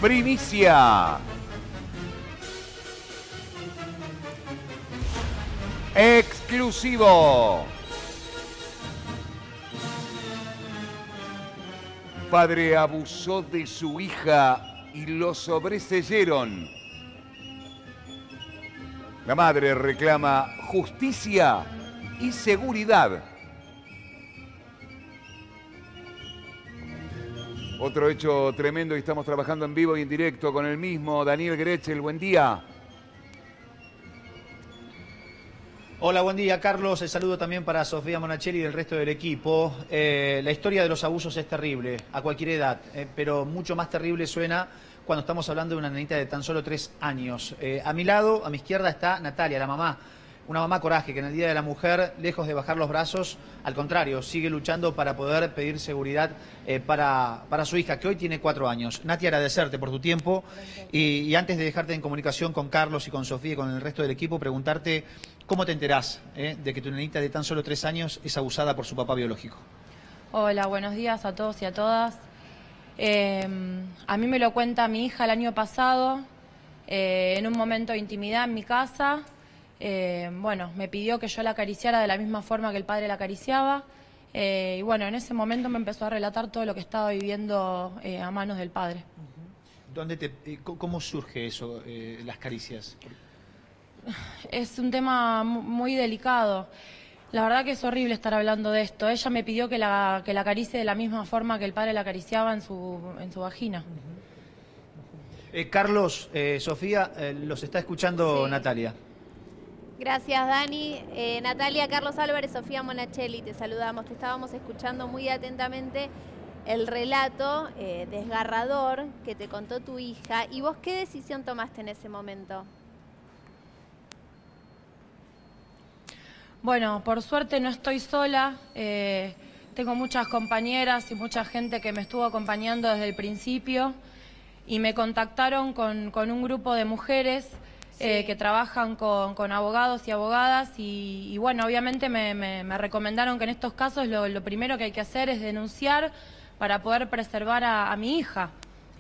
Primicia. Exclusivo. Padre abusó de su hija y lo sobreseyeron. La madre reclama justicia y seguridad. Otro hecho tremendo y estamos trabajando en vivo y en directo con el mismo Daniel Gretschel. Buen día. Hola, buen día, Carlos. El saludo también para Sofía Monachelli y el resto del equipo. La historia de los abusos es terrible, a cualquier edad, pero mucho más terrible suena cuando estamos hablando de una nenita de tan solo 3 años. A mi lado, a mi izquierda, está Natalia, la mamá. Una mamá coraje que en el Día de la Mujer, lejos de bajar los brazos, al contrario, sigue luchando para poder pedir seguridad para su hija, que hoy tiene 4 años. Nati, agradecerte por tu tiempo y antes de dejarte en comunicación con Carlos y con Sofía y con el resto del equipo, preguntarte cómo te enterás de que tu nenita de tan solo 3 años es abusada por su papá biológico. Hola, buenos días a todos y a todas. A mí me lo cuenta mi hija el año pasado, en un momento de intimidad en mi casa. Bueno, me pidió que yo la acariciara de la misma forma que el padre la acariciaba. Y bueno, en ese momento me empezó a relatar todo lo que estaba viviendo a manos del padre. ¿Cómo surge eso, las caricias? Es un tema muy delicado. La verdad que es horrible estar hablando de esto. Ella me pidió que la acaricie de la misma forma que el padre la acariciaba en su vagina. Carlos, Sofía, los está escuchando Sí. Natalia. Gracias, Dani. Natalia, Carlos Álvarez, Sofía Monachelli, te saludamos. Te estábamos escuchando muy atentamente el relato desgarrador que te contó tu hija. ¿Y vos qué decisión tomaste en ese momento? Bueno, por suerte no estoy sola. Tengo muchas compañeras y mucha gente que me estuvo acompañando desde el principio y me contactaron con un grupo de mujeres que trabajan con abogados y abogadas y bueno, obviamente me recomendaron que en estos casos lo primero que hay que hacer es denunciar para poder preservar a mi hija.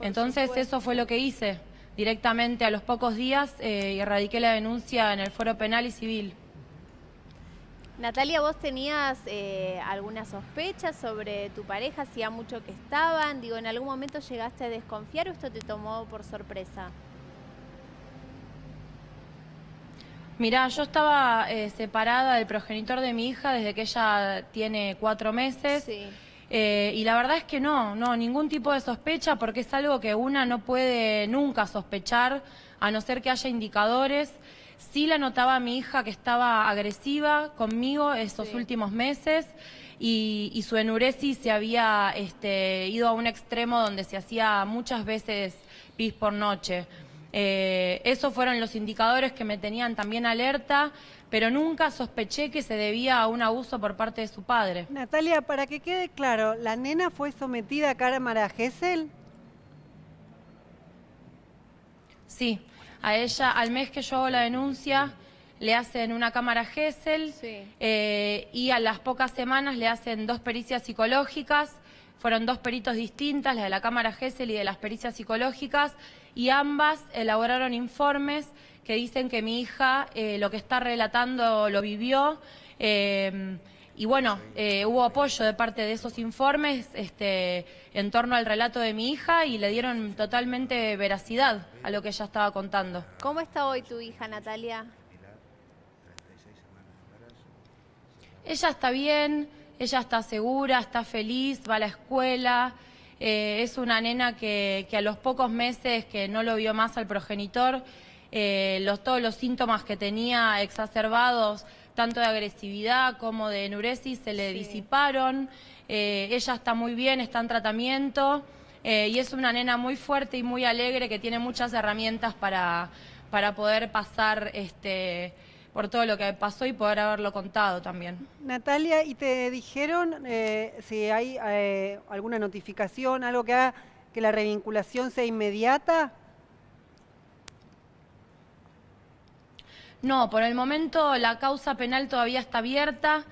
Entonces eso fue lo que hice. Directamente a los pocos días erradiqué la denuncia en el Foro Penal y Civil. Natalia, ¿vos tenías alguna sospecha sobre tu pareja? ¿Hacía mucho que estaban? Digo, ¿en algún momento llegaste a desconfiar o esto te tomó por sorpresa? Mirá, yo estaba separada del progenitor de mi hija desde que ella tiene 4 meses. Sí. Y la verdad es que no, ningún tipo de sospecha porque es algo que una no puede nunca sospechar a no ser que haya indicadores. Sí la notaba a mi hija que estaba agresiva conmigo estos últimos meses y su enuresis se había ido a un extremo donde se hacía muchas veces pis por noche. Esos fueron los indicadores que me tenían también alerta, pero nunca sospeché que se debía a un abuso por parte de su padre. Natalia, para que quede claro, ¿la nena fue sometida a cámara Gesell? Sí, a ella, al mes que yo hago la denuncia, le hacen una cámara Gesell y a las pocas semanas le hacen 2 pericias psicológicas. Fueron 2 peritos distintas, la de la cámara Gesell y de las pericias psicológicas, y ambas elaboraron informes que dicen que mi hija lo que está relatando lo vivió. Y bueno, hubo apoyo de parte de esos informes en torno al relato de mi hija y le dieron totalmente veracidad a lo que ella estaba contando. ¿Cómo está hoy tu hija, Natalia? Ella está bien, ella está segura, está feliz, va a la escuela. Es una nena que a los pocos meses que no lo vio más al progenitor, todos los síntomas que tenía exacerbados, tanto de agresividad como de enuresis, se le disiparon. Ella está muy bien, está en tratamiento y es una nena muy fuerte y muy alegre que tiene muchas herramientas para poder pasar por todo lo que pasó y poder haberlo contado también. Natalia, ¿y te dijeron si hay alguna notificación, algo que haga que la revinculación sea inmediata? No, por el momento la causa penal todavía está abierta.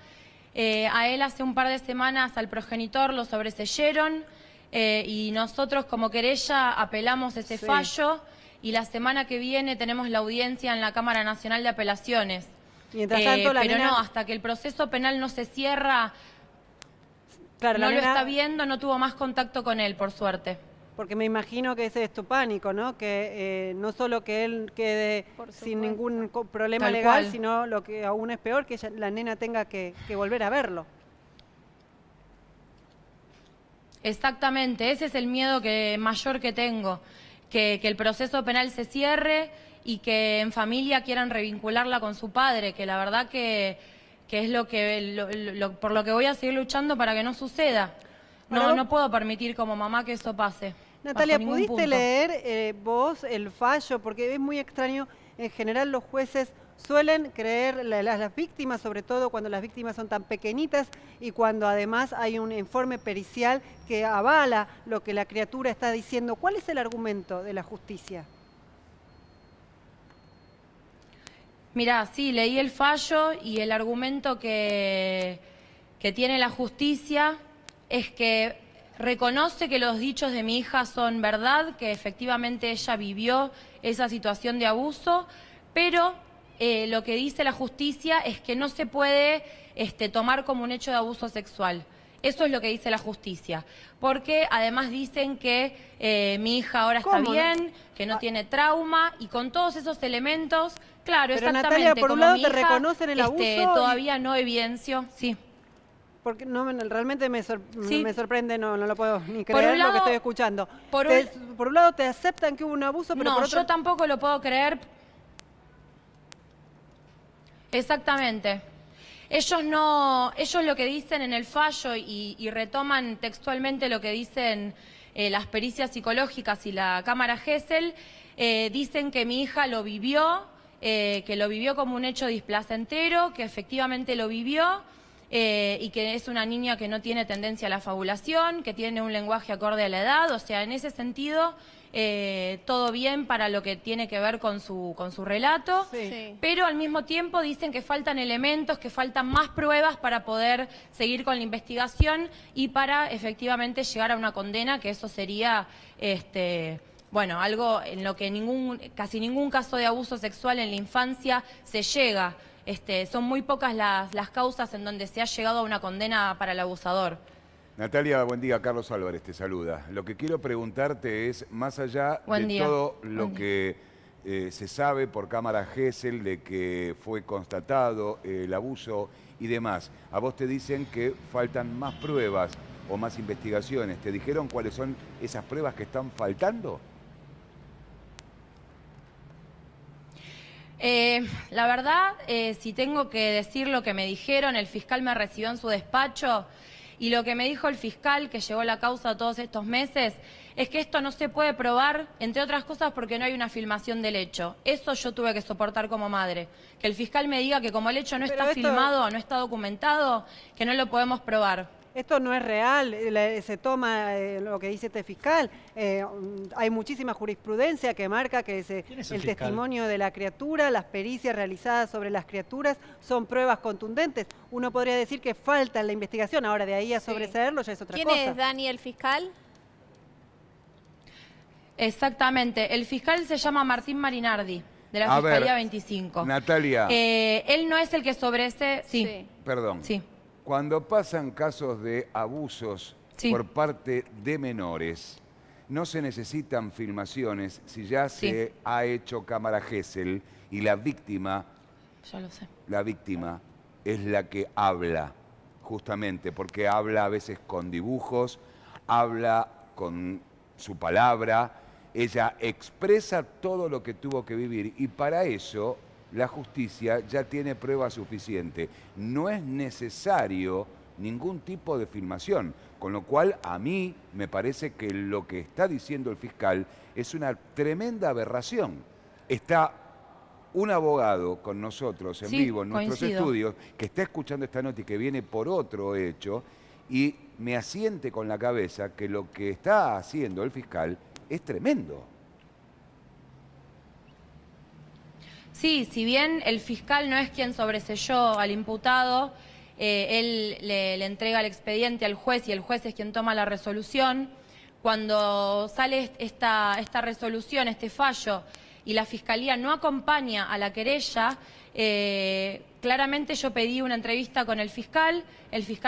A él hace un par de semanas al progenitor lo sobreseyeron. y nosotros como querella apelamos ese fallo y la semana que viene tenemos la audiencia en la Cámara Nacional de Apelaciones. Mientras tanto, la pero nena... no, hasta que el proceso penal no se cierra, Claro, no la lo nena... está viendo, no tuvo más contacto con él, por suerte. Porque me imagino que ese es tu pánico, ¿no? Que no solo que él quede sin ningún problema Tal legal, cual. sino lo que aún es peor, que la nena tenga que volver a verlo. Exactamente, ese es el miedo mayor que tengo, que el proceso penal se cierre y que en familia quieran revincularla con su padre, que la verdad que es por lo que voy a seguir luchando para que no suceda. No puedo permitir como mamá que eso pase. Natalia, bajo ningún ¿pudiste punto. leer vos el fallo? Porque es muy extraño, en general los jueces suelen creer las víctimas, sobre todo cuando las víctimas son tan pequeñitas y cuando además hay un informe pericial que avala lo que la criatura está diciendo. ¿Cuál es el argumento de la justicia? Mirá, sí, leí el fallo y el argumento que tiene la justicia es que reconoce que los dichos de mi hija son verdad, que efectivamente ella vivió esa situación de abuso, pero lo que dice la justicia es que no se puede tomar como un hecho de abuso sexual. Eso es lo que dice la justicia. Porque además dicen que mi hija ahora está bien, que no tiene trauma, y con todos esos elementos, claro, Pero exactamente. Natalia, por un como lado mi te hija, reconocen el abuso todavía no evidencio, sí. Porque realmente me sorprende, no lo puedo ni Por un creer lo lado- que estoy escuchando. por Por un lado te aceptan que hubo un abuso, pero No, por otro... yo tampoco lo puedo creer. Exactamente. Ellos lo que dicen en el fallo y retoman textualmente lo que dicen las pericias psicológicas y la Cámara Gesell, dicen que mi hija lo vivió, que lo vivió como un hecho displacentero, que efectivamente lo vivió, y que es una niña que no tiene tendencia a la fabulación, que tiene un lenguaje acorde a la edad, o sea, en ese sentido, todo bien para lo que tiene que ver con su relato, pero al mismo tiempo dicen que faltan elementos, que faltan más pruebas para poder seguir con la investigación y para efectivamente llegar a una condena, que eso sería... bueno, algo en lo que casi ningún caso de abuso sexual en la infancia se llega. Son muy pocas las causas en donde se ha llegado a una condena para el abusador. Natalia, buen día. Carlos Álvarez te saluda. Lo que quiero preguntarte es, más allá de todo lo que se sabe por Cámara Gesell de que fue constatado el abuso y demás, a vos te dicen que faltan más pruebas o más investigaciones. ¿Te dijeron cuáles son esas pruebas que están faltando? La verdad, si tengo que decir lo que me dijeron, el fiscal me recibió en su despacho y lo que me dijo el fiscal que llevó la causa todos estos meses es que esto no se puede probar, entre otras cosas porque no hay una filmación del hecho. Eso yo tuve que soportar como madre. Que el fiscal me diga que como el hecho no está filmado o no está documentado, que no lo podemos probar. Esto no es real, se toma lo que dice este fiscal. Hay muchísima jurisprudencia que marca que el testimonio de la criatura, las pericias realizadas sobre las criaturas son pruebas contundentes. Uno podría decir que falta en la investigación, ahora de ahí a sobreseerlo ya es otra cosa. ¿Quién es Dani, el fiscal? Exactamente, el fiscal se llama Martín Marinardi, de la Fiscalía 25. Natalia. Él no es el que sobreese... Perdón. Sí. Cuando pasan casos de abusos por parte de menores, no se necesitan filmaciones si ya se ha hecho Cámara Gesell y la víctima, ya lo sé, la víctima es la que habla, justamente, porque habla a veces con dibujos, habla con su palabra, ella expresa todo lo que tuvo que vivir y para eso la justicia ya tiene prueba suficiente. No es necesario ningún tipo de filmación, con lo cual a mí me parece que lo que está diciendo el fiscal es una tremenda aberración. Está un abogado con nosotros en vivo, en nuestros estudios, que está escuchando esta nota y que viene por otro hecho, y me asiente con la cabeza que lo que está haciendo el fiscal es tremendo. Sí, si bien el fiscal no es quien sobreseyó al imputado, él le entrega el expediente al juez y el juez es quien toma la resolución. cuando sale esta resolución, este fallo, y la Fiscalía no acompaña a la querella, claramente yo pedí una entrevista con el fiscal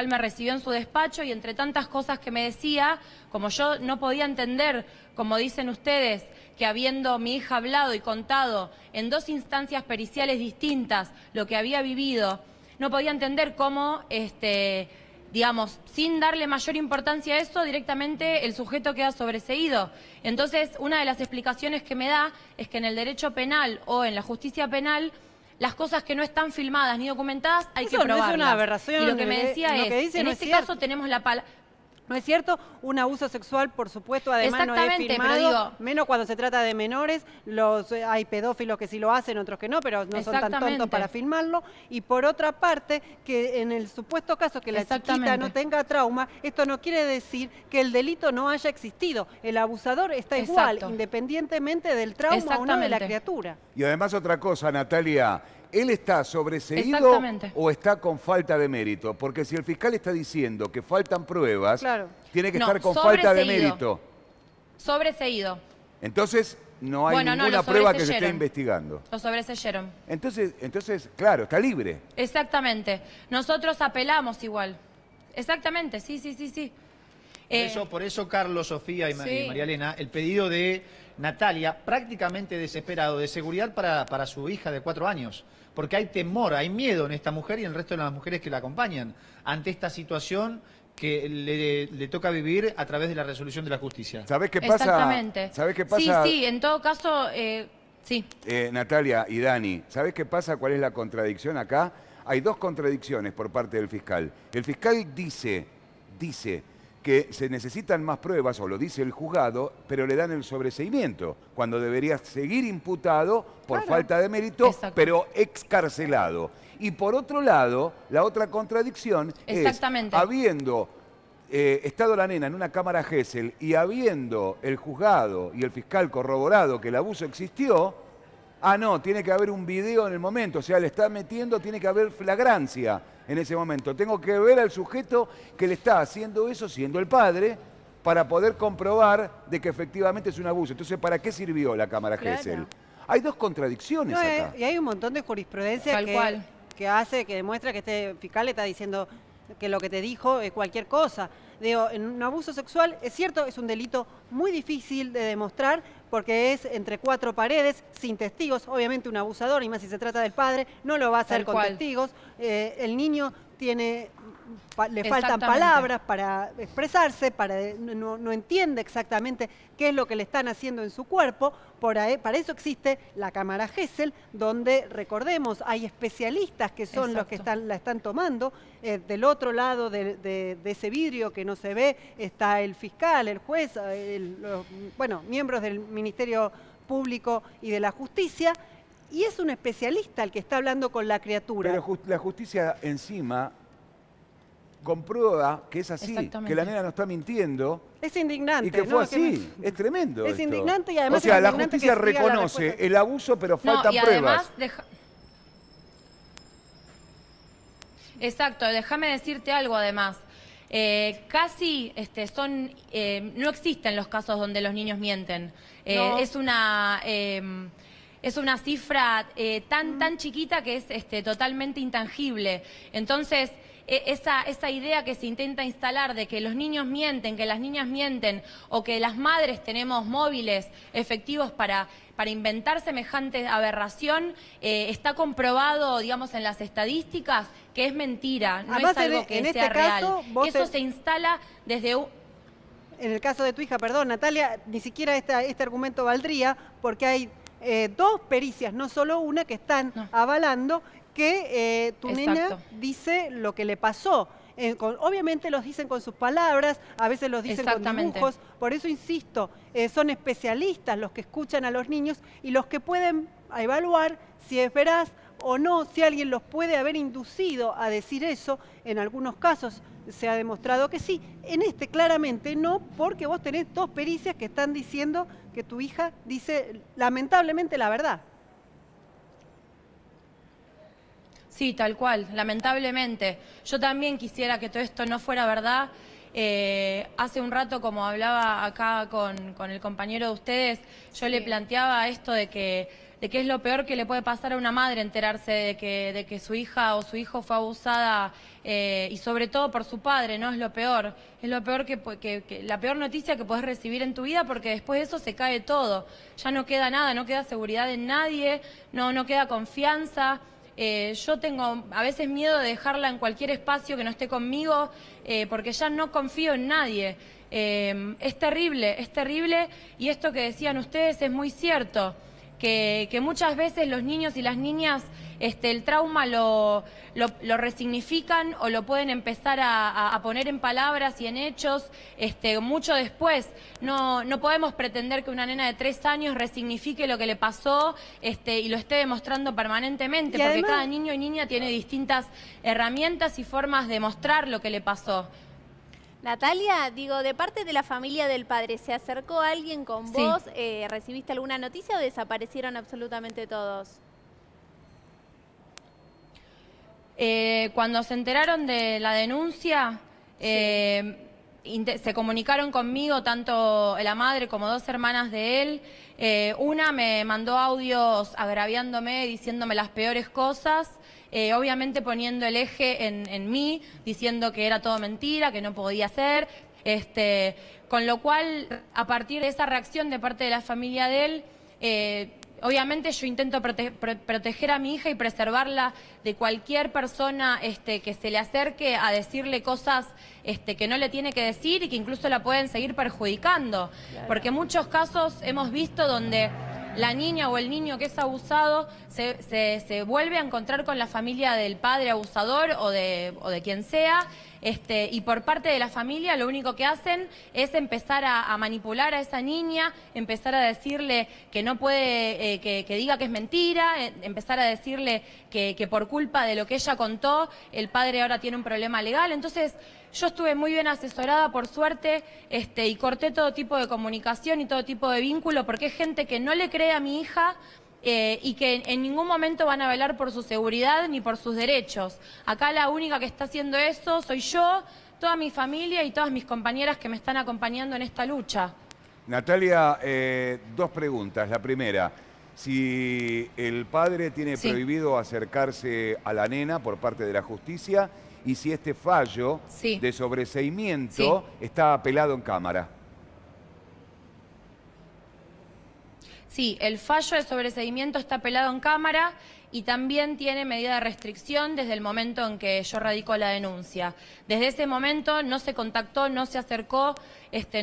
me recibió en su despacho y entre tantas cosas que me decía, como yo no podía entender, como dicen ustedes, que habiendo mi hija hablado y contado en 2 instancias periciales distintas lo que había vivido, no podía entender cómo, digamos, sin darle mayor importancia a eso, directamente el sujeto queda sobreseído. Entonces, una de las explicaciones que me da es que en el derecho penal o en la justicia penal, las cosas que no están filmadas ni documentadas hay que probarlas. No es una aberración. Y lo que me decía es, en este caso tenemos la palabra... No es cierto, un abuso sexual, por supuesto, además no es firmado, pero digo, menos cuando se trata de menores, hay pedófilos que sí lo hacen, otros que no, pero no son tan tontos para filmarlo. Y por otra parte, que en el supuesto caso que la chiquita no tenga trauma, esto no quiere decir que el delito no haya existido. El abusador está igual, independientemente del trauma o no de la criatura. Y además otra cosa, Natalia, ¿él está sobreseído o está con falta de mérito? Porque si el fiscal está diciendo que faltan pruebas, tiene que estar con falta de mérito. Sobreseído. Entonces, no hay ninguna prueba que se esté investigando. Lo sobreseyeron. Entonces, claro, está libre. Exactamente. Nosotros apelamos igual. Exactamente, sí. Por eso, Carlos, Sofía y María Elena, el pedido de Natalia, prácticamente desesperado, de seguridad para su hija de 4 años. Porque hay temor, hay miedo en esta mujer y en el resto de las mujeres que la acompañan ante esta situación que le toca vivir a través de la resolución de la justicia. ¿Sabés qué pasa? Exactamente. ¿Sabés qué pasa? Sí, en todo caso, sí. Natalia y Dani, ¿sabés qué pasa? ¿Cuál es la contradicción acá? Hay 2 contradicciones por parte del fiscal. El fiscal dice que se necesitan más pruebas, o lo dice el juzgado, pero le dan el sobreseimiento, cuando debería seguir imputado por falta de mérito, pero excarcelado. Y por otro lado, la otra contradicción es, habiendo estado la nena en una cámara Gesell y habiendo el juzgado y el fiscal corroborado que el abuso existió, no, tiene que haber un video en el momento, o sea, le está metiendo, tiene que haber flagrancia en ese momento. Tengo que ver al sujeto que le está haciendo eso, siendo el padre, para poder comprobar de que efectivamente es un abuso. Entonces, ¿para qué sirvió la cámara Gesell? Hay 2 contradicciones acá. Y hay un montón de jurisprudencia que demuestra que este fiscal le está diciendo que lo que te dijo es cualquier cosa. Digo, en un abuso sexual, es cierto, es un delito muy difícil de demostrar porque es entre 4 paredes, sin testigos. Obviamente un abusador, y más si se trata del padre, no lo va a hacer con testigos. El niño le faltan palabras para expresarse, no entiende exactamente qué es lo que le están haciendo en su cuerpo. Para eso existe la cámara Gesell, donde, recordemos, hay especialistas que son los que la están tomando. Del otro lado de ese vidrio que no se ve está el fiscal, el juez, miembros del Ministerio Público y de la Justicia. Y es un especialista el que está hablando con la criatura. Pero la justicia encima comprueba que es así, que la nena no está mintiendo. Es indignante. Y que fue así. Es tremendo. Es indignante y además... O sea, la justicia reconoce el abuso, pero faltan pruebas. Exacto, déjame decirte algo además. Casi no existen los casos donde los niños mienten. Es una cifra tan chiquita que es totalmente intangible. Entonces, esa idea que se intenta instalar de que los niños mienten, que las niñas mienten, o que las madres tenemos móviles efectivos para inventar semejante aberración, está comprobado, digamos, en las estadísticas que es mentira, no es algo que sea real. Eso se instala desde En el caso de tu hija, perdón, Natalia, ni siquiera este argumento valdría, porque hay 2 pericias, no solo una, que están avalando que tu nena dice lo que le pasó. Obviamente los dicen con sus palabras, a veces los dicen con dibujos. Por eso insisto, son especialistas los que escuchan a los niños y los que pueden evaluar si es veraz o no, si alguien los puede haber inducido a decir eso. En algunos casos se ha demostrado que sí. En este claramente no, porque vos tenés 2 pericias que están diciendo que tu hija dice lamentablemente la verdad. Sí, tal cual, lamentablemente. Yo también quisiera que todo esto no fuera verdad. Hace un rato, como hablaba acá con el compañero de ustedes, yo le planteaba esto de que es lo peor que le puede pasar a una madre, enterarse de que su hija o su hijo fue abusada, y sobre todo por su padre, ¿no? Es lo peor que la peor noticia que podés recibir en tu vida, porque después de eso se cae todo. Ya no queda nada, no queda seguridad en nadie, no queda confianza. Yo tengo a veces miedo de dejarla en cualquier espacio que no esté conmigo, porque ya no confío en nadie. Es terrible, y esto que decían ustedes es muy cierto, que muchas veces los niños y las niñas el trauma lo resignifican o lo pueden empezar a poner en palabras y en hechos mucho después. No podemos pretender que una nena de 3 años resignifique lo que le pasó y lo esté demostrando permanentemente, porque además, cada niño y niña tiene distintas herramientas y formas de mostrar lo que le pasó. Natalia, digo, de parte de la familia del padre, ¿se acercó alguien con vos? ¿Recibiste alguna noticia o desaparecieron absolutamente todos? Cuando se enteraron de la denuncia, se comunicaron conmigo tanto la madre como 2 hermanas de él. Una me mandó audios agraviándome, diciéndome las peores cosas. Obviamente poniendo el eje en mí, diciendo que era todo mentira, que no podía ser, con lo cual, a partir de esa reacción de parte de la familia de él, obviamente yo intento proteger a mi hija y preservarla de cualquier persona que se le acerque a decirle cosas que no le tiene que decir y que incluso la pueden seguir perjudicando. Claro. Porque en muchos casos hemos visto donde la niña o el niño que es abusado se vuelve a encontrar con la familia del padre abusador o de quien sea, y por parte de la familia lo único que hacen es empezar a manipular a esa niña, empezar a decirle que no puede, que diga que es mentira, empezar a decirle que por culpa de lo que ella contó, el padre ahora tiene un problema legal. Entonces, yo estuve muy bien asesorada, por suerte, y corté todo tipo de comunicación y todo tipo de vínculo, porque es gente que no le cree a mi hija, y que en ningún momento van a velar por su seguridad ni por sus derechos. Acá la única que está haciendo eso soy yo, toda mi familia y todas mis compañeras que me están acompañando en esta lucha. Natalia, 2 preguntas. La primera, si el padre tiene prohibido acercarse a la nena por parte de la justicia, y si este fallo de sobreseimiento está apelado en Cámara. Sí, el fallo de sobreseimiento está apelado en Cámara y también tiene medida de restricción desde el momento en que yo radico la denuncia. Desde ese momento no se contactó, no se acercó,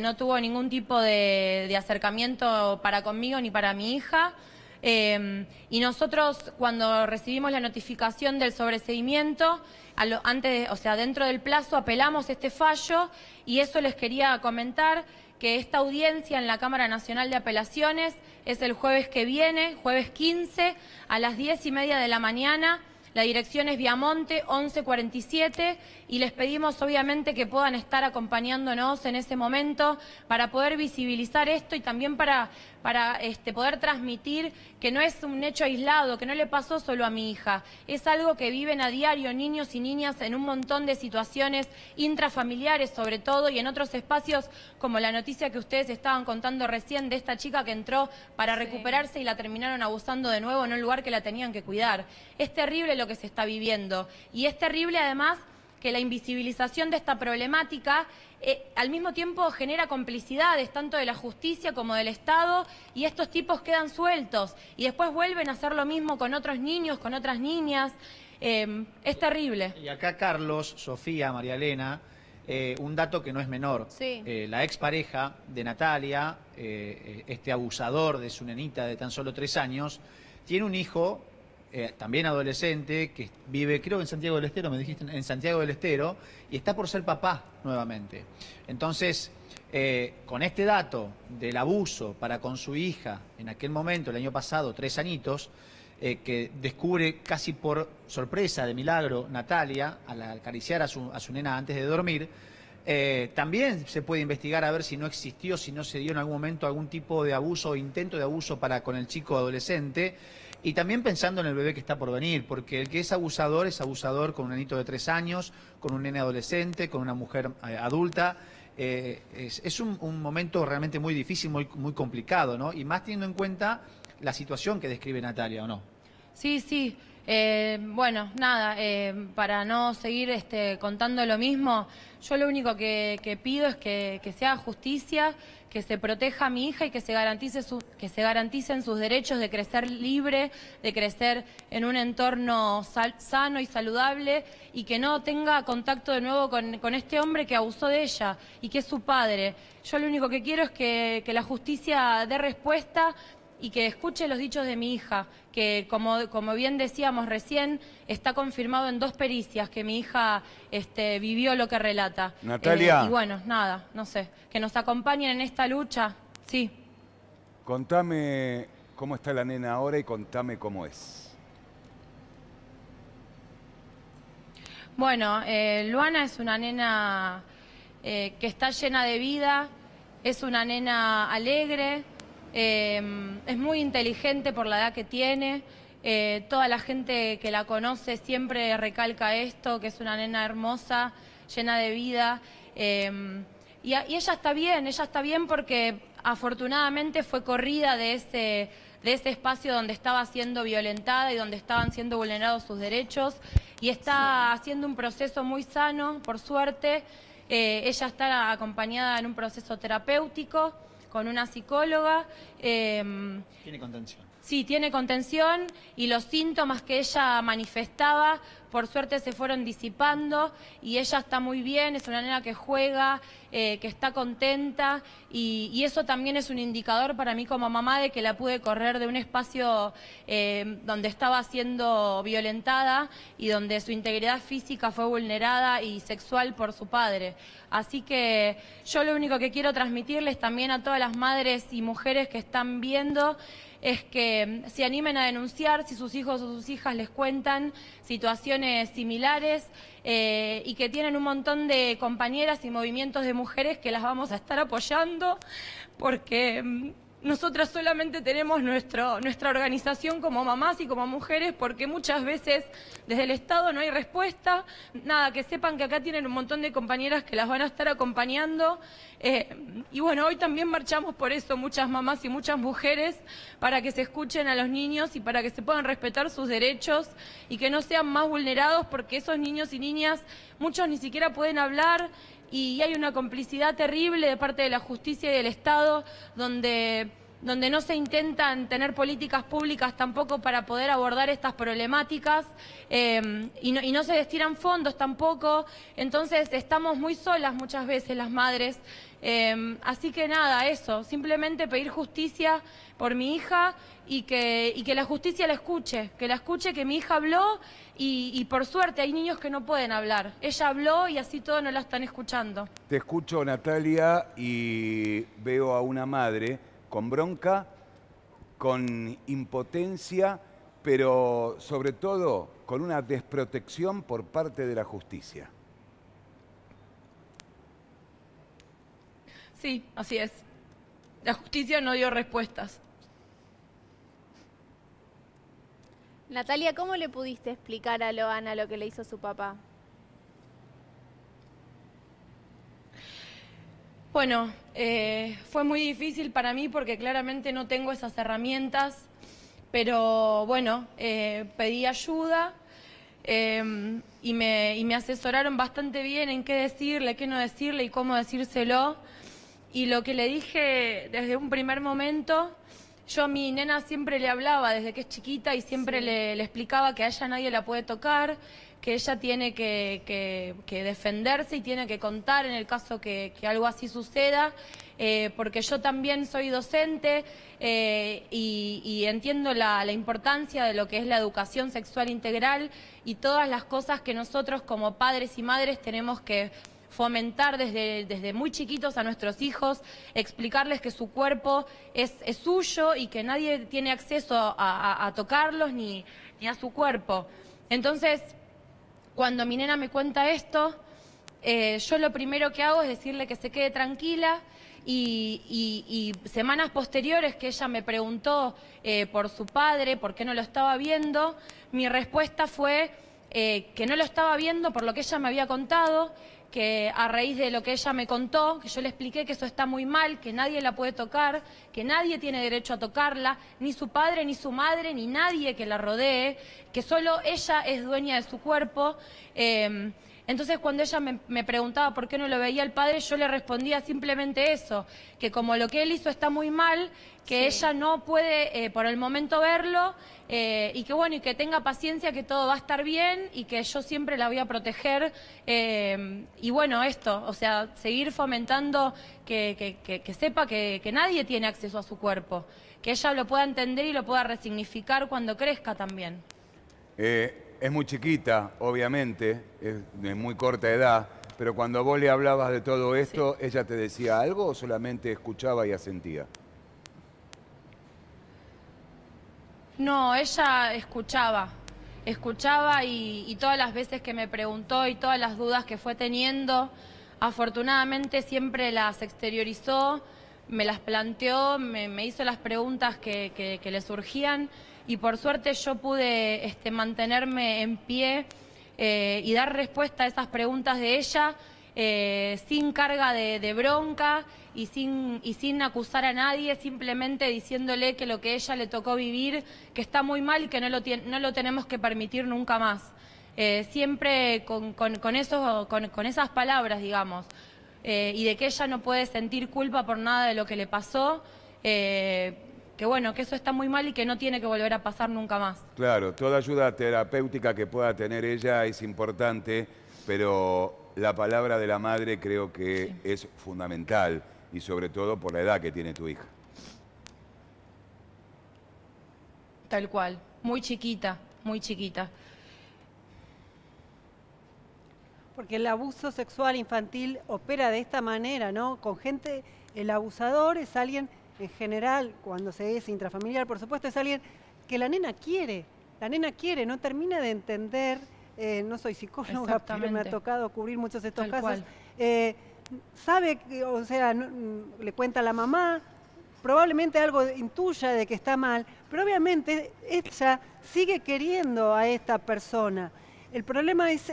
no tuvo ningún tipo de acercamiento para conmigo ni para mi hija. Y nosotros, cuando recibimos la notificación del sobreseimiento, dentro del plazo apelamos este fallo, y eso les quería comentar, que esta audiencia en la Cámara Nacional de Apelaciones es el jueves que viene, jueves 15, a las 10:30 de la mañana. La dirección es Viamonte 1147, y les pedimos obviamente que puedan estar acompañándonos en ese momento para poder visibilizar esto y también para poder transmitir que no es un hecho aislado, que no le pasó solo a mi hija. Es algo que viven a diario niños y niñas en un montón de situaciones intrafamiliares sobre todo, y en otros espacios como la noticia que ustedes estaban contando recién de esta chica que entró para recuperarse y la terminaron abusando de nuevo en un lugar que la tenían que cuidar. Es terrible lo que se está viviendo, y es terrible además que la invisibilización de esta problemática al mismo tiempo genera complicidades tanto de la justicia como del Estado, y estos tipos quedan sueltos y después vuelven a hacer lo mismo con otros niños, con otras niñas. Es terrible. Y acá Carlos, Sofía, María Elena, un dato que no es menor. La expareja de Natalia, este abusador de su nenita de tan solo 3 años, tiene un hijo también adolescente, que vive, creo, en Santiago del Estero, me dijiste, en Santiago del Estero, y está por ser papá nuevamente. Entonces, con este dato del abuso para con su hija, en aquel momento, el año pasado, 3 añitos, que descubre casi por sorpresa, de milagro, Natalia, al acariciar a su nena antes de dormir, También se puede investigar a ver si no existió, si no se dio en algún momento algún tipo de abuso o intento de abuso con el chico adolescente. Y también pensando en el bebé que está por venir, porque el que es abusador con un nenito de 3 años, con un nene adolescente, con una mujer adulta. Es un momento realmente muy difícil, muy complicado, ¿no? Y más teniendo en cuenta la situación que describe Natalia, ¿o no? Sí, sí. Bueno, nada, para no seguir contando lo mismo, yo lo único que pido es que se haga justicia, que se proteja a mi hija y que se garanticen sus derechos de crecer libre, de crecer en un entorno sano y saludable y que no tenga contacto de nuevo con este hombre que abusó de ella y que es su padre. Yo lo único que quiero es que la justicia dé respuesta y que escuche los dichos de mi hija, que como bien decíamos recién, está confirmado en 2 pericias que mi hija vivió lo que relata. Natalia. Y bueno, nada, no sé, que nos acompañen en esta lucha, sí. Contame cómo está la nena ahora y contame cómo es. Bueno, Luana es una nena que está llena de vida, es una nena alegre, es muy inteligente por la edad que tiene. Toda la gente que la conoce siempre recalca esto, que es una nena hermosa, llena de vida. Y ella está bien porque afortunadamente fue corrida de ese espacio donde estaba siendo violentada y donde estaban siendo vulnerados sus derechos. Y está haciendo un proceso muy sano, por suerte. Ella está acompañada en un proceso terapéutico con una psicóloga. Tiene contención. Sí, tiene contención y los síntomas que ella manifestaba, por suerte se fueron disipando y ella está muy bien, es una nena que juega, que está contenta y eso también es un indicador para mí como mamá de que la pude correr de un espacio donde estaba siendo violentada y donde su integridad física fue vulnerada y sexual por su padre. Así que yo lo único que quiero transmitirles también a todas las madres y mujeres que están viendo es que se animen a denunciar si sus hijos o sus hijas les cuentan situaciones similares y que tienen un montón de compañeras y movimientos de mujeres que las vamos a estar apoyando porque nosotras solamente tenemos nuestra organización como mamás y como mujeres porque muchas veces desde el Estado no hay respuesta. Nada, que sepan que acá tienen un montón de compañeras que las van a estar acompañando. Y bueno, hoy también marchamos por eso, muchas mamás y muchas mujeres, para que se escuchen a los niños y para que se puedan respetar sus derechos y que no sean más vulnerados porque esos niños y niñas, muchos ni siquiera pueden hablar. Y hay una complicidad terrible de parte de la justicia y del Estado donde no se intentan tener políticas públicas tampoco para poder abordar estas problemáticas y no se destinan fondos tampoco. Entonces estamos muy solas muchas veces las madres. Así que nada, eso, simplemente pedir justicia por mi hija y que la justicia la escuche, que mi hija habló y por suerte hay niños que no pueden hablar. Ella habló y así todos no la están escuchando. Te escucho, Natalia, y veo a una madre con bronca, con impotencia, pero sobre todo con una desprotección por parte de la justicia. Sí, así es. La justicia no dio respuestas. Natalia, ¿cómo le pudiste explicar a Loana lo que le hizo su papá? Bueno, fue muy difícil para mí porque claramente no tengo esas herramientas, pero bueno, pedí ayuda y me asesoraron bastante bien en qué decirle, qué no decirle y cómo decírselo. Y lo que le dije desde un primer momento, yo a mi nena siempre le hablaba desde que es chiquita y siempre le explicaba que a ella nadie la puede tocar, que ella tiene que defenderse y tiene que contar en el caso que algo así suceda, porque yo también soy docente y entiendo la importancia de lo que es la educación sexual integral y todas las cosas que nosotros como padres y madres tenemos que fomentar desde muy chiquitos a nuestros hijos, explicarles que su cuerpo es suyo y que nadie tiene acceso a tocarlos ni a su cuerpo. Entonces, cuando mi nena me cuenta esto, yo lo primero que hago es decirle que se quede tranquila y semanas posteriores que ella me preguntó por su padre, por qué no lo estaba viendo, mi respuesta fue que no lo estaba viendo por lo que ella me había contado, que a raíz de lo que ella me contó, que yo le expliqué que eso está muy mal, que nadie la puede tocar, que nadie tiene derecho a tocarla, ni su padre, ni su madre, ni nadie que la rodee, que solo ella es dueña de su cuerpo. Entonces, cuando ella me preguntaba por qué no lo veía el padre, yo le respondía simplemente eso, que como lo que él hizo está muy mal, que ella no puede por el momento verlo, y que bueno, y que tenga paciencia, que todo va a estar bien y que yo siempre la voy a proteger. Y bueno, esto, o sea, seguir fomentando que sepa que nadie tiene acceso a su cuerpo, que ella lo pueda entender y lo pueda resignificar cuando crezca también. Es muy chiquita, obviamente, es de muy corta edad, pero cuando vos le hablabas de todo esto, ¿ella te decía algo o solamente escuchaba y asentía? No, ella escuchaba y todas las veces que me preguntó y todas las dudas que fue teniendo, afortunadamente siempre las exteriorizó, me las planteó, me hizo las preguntas que le surgían y por suerte yo pude mantenerme en pie y dar respuesta a esas preguntas de ella sin carga de bronca y sin acusar a nadie, simplemente diciéndole que lo que ella le tocó vivir, que está muy mal y que no lo tenemos que permitir nunca más. Siempre con esas palabras, digamos, y de que ella no puede sentir culpa por nada de lo que le pasó, que bueno, que eso está muy mal y que no tiene que volver a pasar nunca más. Claro, toda ayuda terapéutica que pueda tener ella es importante, pero la palabra de la madre creo que es fundamental y sobre todo por la edad que tiene tu hija. Tal cual, muy chiquita, muy chiquita. Porque el abuso sexual infantil opera de esta manera, ¿no? Con gente, el abusador es alguien, en general, cuando se es intrafamiliar, por supuesto, es alguien que la nena quiere, no termina de entender, no soy psicóloga, pero me ha tocado cubrir muchos de estos casos, sabe, que, o sea, le cuenta a la mamá, probablemente algo intuya de que está mal, pero obviamente ella sigue queriendo a esta persona. El problema es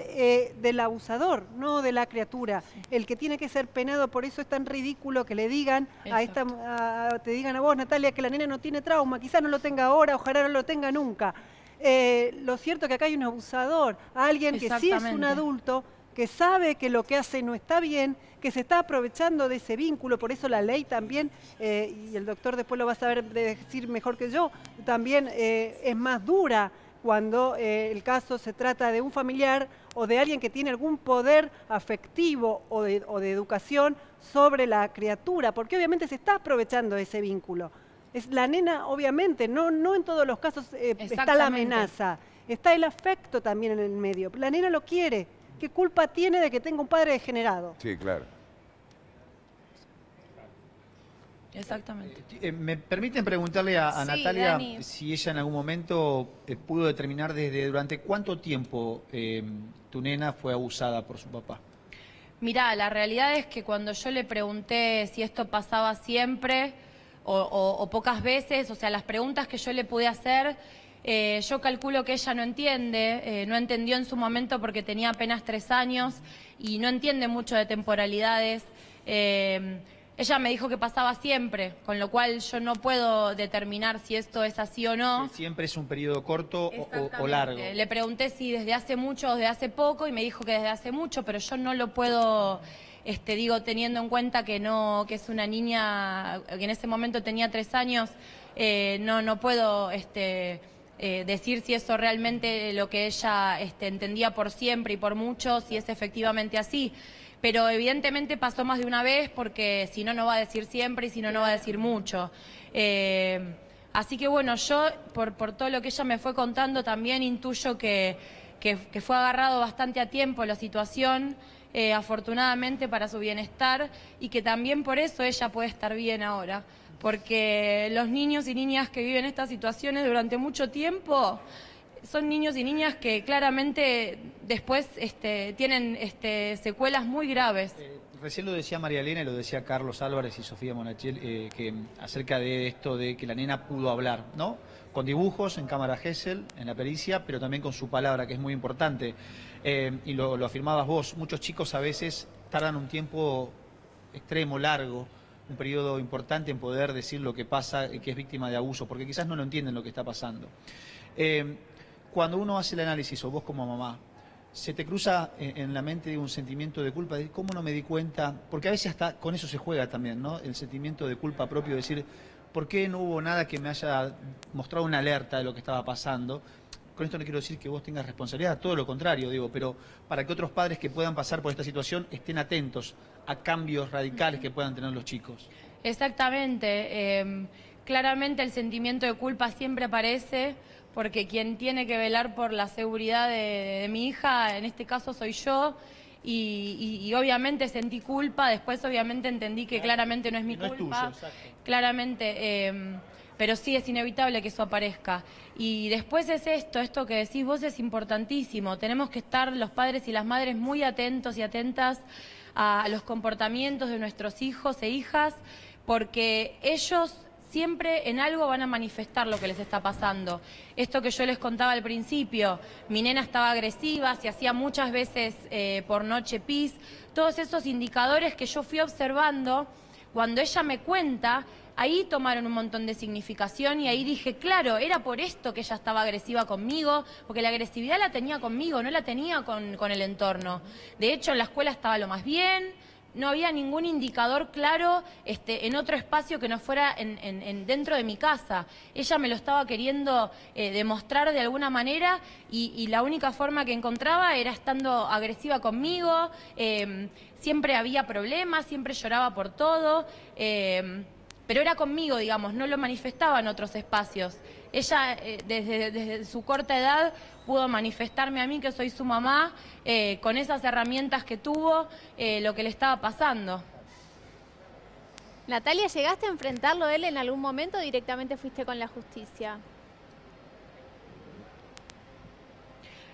del abusador, no de la criatura. Sí. El que tiene que ser penado, por eso es tan ridículo que le digan te digan a vos, Natalia, que la nena no tiene trauma, quizás no lo tenga ahora, ojalá no lo tenga nunca. Lo cierto es que acá hay un abusador, alguien que sí es un adulto, que sabe que lo que hace no está bien, que se está aprovechando de ese vínculo, por eso la ley también, y el doctor después lo va a saber decir mejor que yo, también es más dura cuando el caso se trata de un familiar o de alguien que tiene algún poder afectivo o de educación sobre la criatura, porque obviamente se está aprovechando de ese vínculo. Es la nena, obviamente, no en todos los casos está la amenaza, está el afecto también en el medio. La nena lo quiere. ¿Qué culpa tiene de que tenga un padre degenerado? Sí, claro. Exactamente. ¿Me permiten preguntarle a Natalia Dani, si ella en algún momento pudo determinar durante cuánto tiempo tu nena fue abusada por su papá? Mirá, la realidad es que cuando yo le pregunté si esto pasaba siempre o pocas veces, o sea, las preguntas que yo le pude hacer, yo calculo que ella no entiende, no entendió en su momento porque tenía apenas 3 años y no entiende mucho de temporalidades. Ella me dijo que pasaba siempre, con lo cual yo no puedo determinar si esto es así o no. ¿Siempre es un periodo corto o largo? Le pregunté si desde hace mucho o desde hace poco y me dijo que desde hace mucho, pero yo no lo puedo, teniendo en cuenta que es una niña que en ese momento tenía 3 años, no puedo decir si eso realmente lo que ella entendía por siempre y por mucho, si es efectivamente así. Pero evidentemente pasó más de una vez porque si no, no va a decir siempre y si no, no va a decir mucho. Así que bueno, yo por todo lo que ella me fue contando también intuyo que fue agarrado bastante a tiempo la situación, afortunadamente para su bienestar, y que también por eso ella puede estar bien ahora. Porque los niños y niñas que viven estas situaciones durante mucho tiempo son niños y niñas que claramente después tienen secuelas muy graves. Recién lo decía María Elena y lo decía Carlos Álvarez y Sofía Monachel, que acerca de esto de que la nena pudo hablar, ¿no? Con dibujos en cámara Gesell, en la pericia, pero también con su palabra, que es muy importante. Y lo afirmabas vos, muchos chicos a veces tardan un tiempo extremo, largo, un periodo importante en poder decir lo que pasa, que es víctima de abuso, porque quizás no lo entienden lo que está pasando. Cuando uno hace el análisis, o vos como mamá, ¿se te cruza en la mente un sentimiento de culpa? De ¿cómo no me di cuenta? Porque a veces hasta con eso se juega también, ¿no? El sentimiento de culpa propio, de decir, ¿por qué no hubo nada que me haya mostrado una alerta de lo que estaba pasando? Con esto no quiero decir que vos tengas responsabilidad, todo lo contrario, digo, pero para que otros padres que puedan pasar por esta situación estén atentos a cambios radicales que puedan tener los chicos. Exactamente. Claramente el sentimiento de culpa siempre aparece, porque quien tiene que velar por la seguridad de mi hija, en este caso soy yo, y obviamente sentí culpa, después obviamente entendí que claramente no es mi culpa, claramente, pero sí es inevitable que eso aparezca. Y después es esto que decís vos es importantísimo, tenemos que estar los padres y las madres muy atentos y atentas a los comportamientos de nuestros hijos e hijas, porque ellos siempre en algo van a manifestar lo que les está pasando. Esto que yo les contaba al principio, mi nena estaba agresiva, se hacía muchas veces por noche pis, todos esos indicadores que yo fui observando, cuando ella me cuenta, ahí tomaron un montón de significación y ahí dije, claro, era por esto que ella estaba agresiva conmigo, porque la agresividad la tenía conmigo, no la tenía con el entorno. De hecho, en la escuela estaba lo más bien, no había ningún indicador claro en otro espacio que no fuera dentro de mi casa. Ella me lo estaba queriendo demostrar de alguna manera y la única forma que encontraba era estando agresiva conmigo, siempre había problemas, siempre lloraba por todo, pero era conmigo, digamos, no lo manifestaba en otros espacios. Ella, desde su corta edad, pudo manifestarme a mí, que soy su mamá, con esas herramientas que tuvo, lo que le estaba pasando. Natalia, ¿llegaste a enfrentarlo él en algún momento o directamente fuiste con la justicia?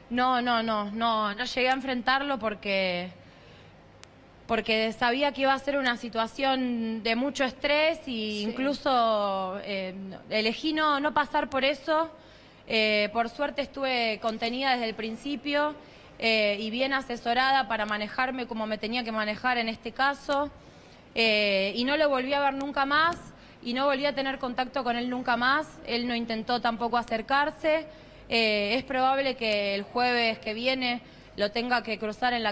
No llegué a enfrentarlo porque sabía que iba a ser una situación de mucho estrés e incluso elegí no pasar por eso. Por suerte estuve contenida desde el principio y bien asesorada para manejarme como me tenía que manejar en este caso. Y no lo volví a ver nunca más y no volví a tener contacto con él nunca más. Él no intentó tampoco acercarse. Es probable que el jueves que viene lo tenga que cruzar en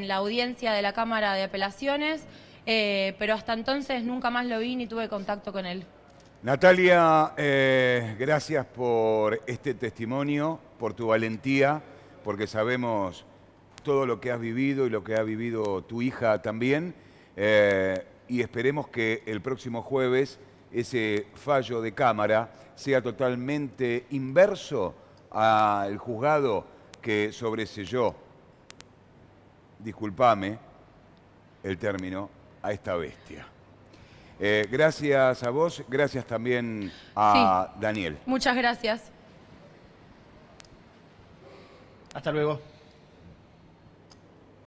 la audiencia de la Cámara de Apelaciones, pero hasta entonces nunca más lo vi ni tuve contacto con él. Natalia, gracias por este testimonio, por tu valentía, porque sabemos todo lo que has vivido y lo que ha vivido tu hija también, y esperemos que el próximo jueves ese fallo de Cámara sea totalmente inverso al juzgado que sobreselló, discúlpame el término, a esta bestia. Gracias a vos, gracias también a Daniel. Muchas gracias. Hasta luego.